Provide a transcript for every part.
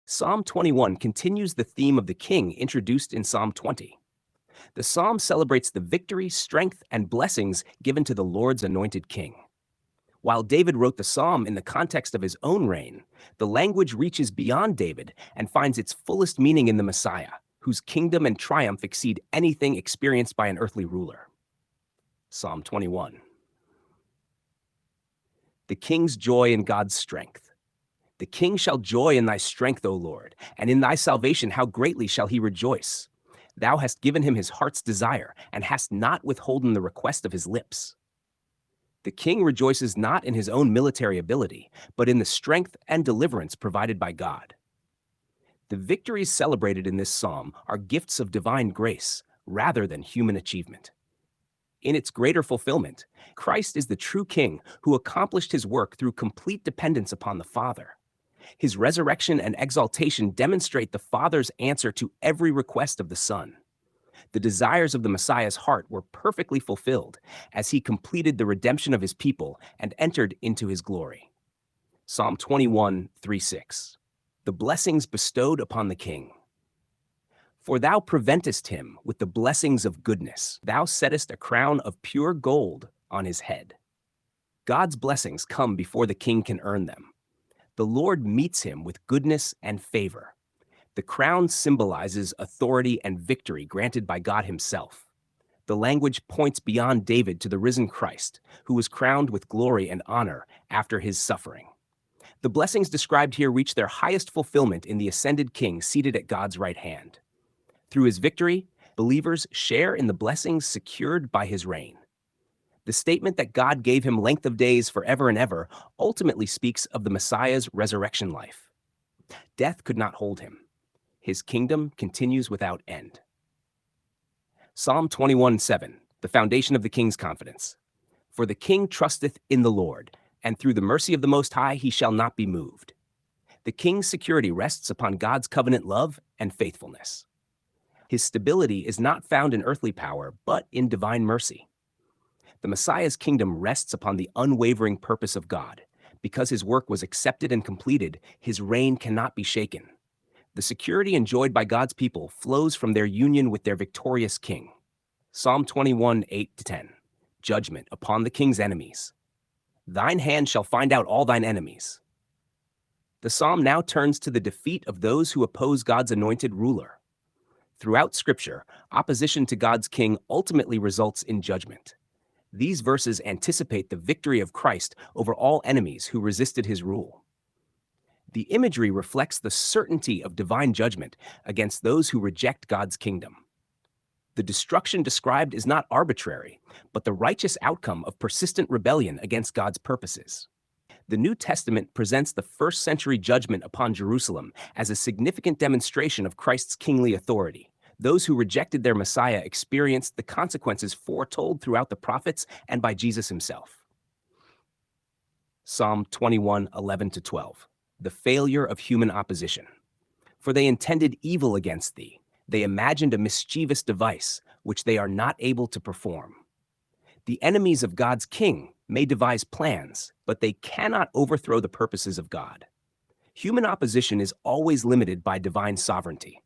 Psalm 21 continues the theme of the king introduced in Psalm 20. The psalm celebrates the victory, strength, and blessings given to the Lord's anointed king. While David wrote the psalm in the context of his own reign, the language reaches beyond David and finds its fullest meaning in the Messiah, whose kingdom and triumph exceed anything experienced by an earthly ruler. Psalm 21. The king's joy in God's strength. The king shall joy in thy strength, O Lord, and in thy salvation how greatly shall he rejoice. Thou hast given him his heart's desire, and hast not withholden the request of his lips. The king rejoices not in his own military ability, but in the strength and deliverance provided by God. The victories celebrated in this psalm are gifts of divine grace rather than human achievement. In its greater fulfillment, Christ is the true king who accomplished his work through complete dependence upon the Father. His resurrection and exaltation demonstrate the Father's answer to every request of the Son. The desires of the Messiah's heart were perfectly fulfilled as he completed the redemption of his people and entered into his glory. Psalm 21, 3-6. The blessings bestowed upon the king. For thou preventest him with the blessings of goodness. Thou settest a crown of pure gold on his head. God's blessings come before the king can earn them. The Lord meets him with goodness and favor. The crown symbolizes authority and victory granted by God himself. The language points beyond David to the risen Christ, who was crowned with glory and honor after his suffering. The blessings described here reach their highest fulfillment in the ascended king seated at God's right hand. Through his victory, believers share in the blessings secured by his reign. The statement that God gave him length of days forever and ever ultimately speaks of the Messiah's resurrection life. Death could not hold him. His kingdom continues without end. Psalm 21:7, the foundation of the king's confidence. For the king trusteth in the Lord, and through the mercy of the Most High he shall not be moved. The king's security rests upon God's covenant love and faithfulness. His stability is not found in earthly power, but in divine mercy. The Messiah's kingdom rests upon the unwavering purpose of God. Because his work was accepted and completed, his reign cannot be shaken. The security enjoyed by God's people flows from their union with their victorious king. Psalm 21, 8-10. Judgment upon the king's enemies. Thine hand shall find out all thine enemies. The psalm now turns to the defeat of those who oppose God's anointed ruler. Throughout Scripture, opposition to God's king ultimately results in judgment. These verses anticipate the victory of Christ over all enemies who resisted his rule. The imagery reflects the certainty of divine judgment against those who reject God's kingdom. The destruction described is not arbitrary, but the righteous outcome of persistent rebellion against God's purposes. The New Testament presents the first-century judgment upon Jerusalem as a significant demonstration of Christ's kingly authority. Those who rejected their Messiah experienced the consequences foretold throughout the prophets and by Jesus himself. Psalm 21, 11-12. The failure of human opposition. For they intended evil against thee. They imagined a mischievous device, which they are not able to perform. The enemies of God's king may devise plans, but they cannot overthrow the purposes of God. Human opposition is always limited by divine sovereignty.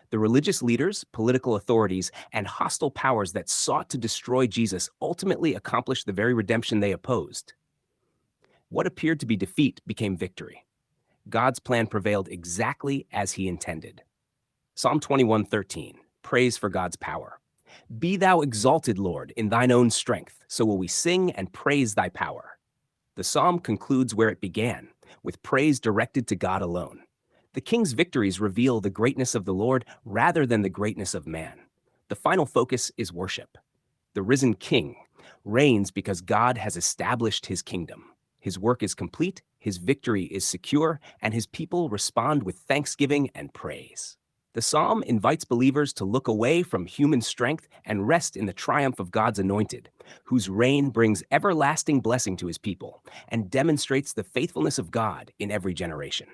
The religious leaders, political authorities, and hostile powers that sought to destroy Jesus ultimately accomplished the very redemption they opposed. What appeared to be defeat became victory. God's plan prevailed exactly as he intended. Psalm 21:13, praise for God's power. Be thou exalted, Lord, in thine own strength, so will we sing and praise thy power. The psalm concludes where it began, with praise directed to God alone. The king's victories reveal the greatness of the Lord rather than the greatness of man. The final focus is worship. The risen king reigns because God has established his kingdom. His work is complete, his victory is secure, and his people respond with thanksgiving and praise. The psalm invites believers to look away from human strength and rest in the triumph of God's anointed, whose reign brings everlasting blessing to his people and demonstrates the faithfulness of God in every generation.